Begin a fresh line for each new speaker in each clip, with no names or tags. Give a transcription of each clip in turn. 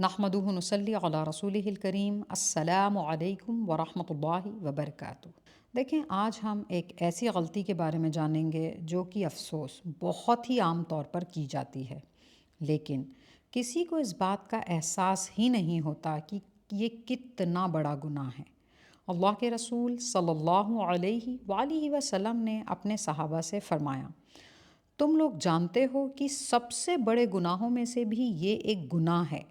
نحمدہ نصلی علی رسولہ الکریم السلام علیکم ورحمۃ اللہ وبرکاتہ۔ دیکھیں، آج ہم ایک ایسی غلطی کے بارے میں جانیں گے جو کہ افسوس بہت ہی عام طور پر کی جاتی ہے، لیکن کسی کو اس بات کا احساس ہی نہیں ہوتا کہ یہ کتنا بڑا گناہ ہے۔ اللہ کے رسول صلی اللہ علیہ وآلہ وسلم نے اپنے صحابہ سے فرمایا، تم لوگ جانتے ہو کہ سب سے بڑے گناہوں میں سے بھی یہ ایک گناہ ہے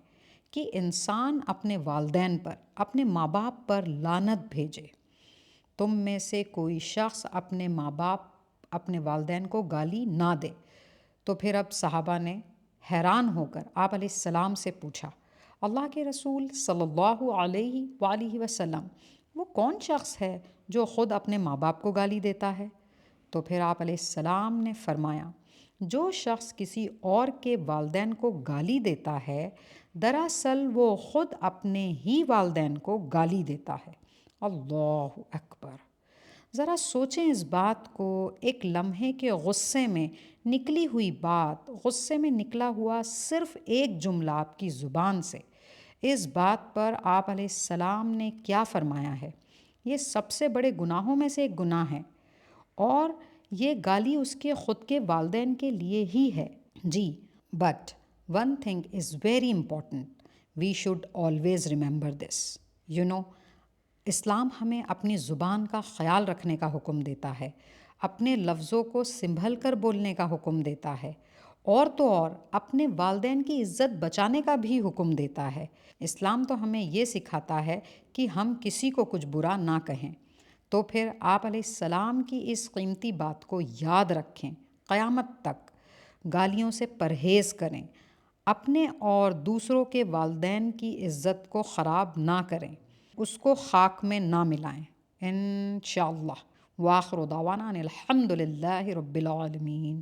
کہ انسان اپنے والدین پر، اپنے ماں باپ پر لعنت بھیجے۔ تم میں سے کوئی شخص اپنے ماں باپ، اپنے والدین کو گالی نہ دے۔ تو پھر اب صحابہ نے حیران ہو کر آپ علیہ السلام سے پوچھا، اللہ کے رسول صلی اللہ علیہ وآلہ وسلم، وہ کون شخص ہے جو خود اپنے ماں باپ کو گالی دیتا ہے؟ تو پھر آپ علیہ السلام نے فرمایا، جو شخص کسی اور کے والدین کو گالی دیتا ہے، دراصل وہ خود اپنے ہی والدین کو گالی دیتا ہے۔ اللہ اکبر! ذرا سوچیں اس بات کو، ایک لمحے کے غصے میں نکلی ہوئی بات، غصے میں نکلا ہوا صرف ایک جملہ آپ کی زبان سے، اس بات پر آپ علیہ السلام نے کیا فرمایا ہے؟ یہ سب سے بڑے گناہوں میں سے ایک گناہ ہے، اور یہ گالی اس کے خود کے والدین کے لیے ہی ہے۔ جی، but one thing is very important, we should always remember this. Islam ہمیں اپنی زبان کا خیال رکھنے کا حکم دیتا ہے، اپنے لفظوں کو سنبھل کر بولنے کا حکم دیتا ہے، اور تو اور اپنے والدین کی عزت بچانے کا بھی حکم دیتا ہے۔ اسلام تو ہمیں یہ سکھاتا ہے کہ ہم کسی کو کچھ برا نہ کہیں۔ تو پھر آپ علیہ السلام کی اس قیمتی بات کو یاد رکھیں، قیامت تک گالیوں سے پرہیز کریں، اپنے اور دوسروں کے والدین کی عزت کو خراب نہ کریں، اس کو خاک میں نہ ملائیں، انشاءاللہ۔ وآخر دعوانا ان الحمد للہ رب العالمین۔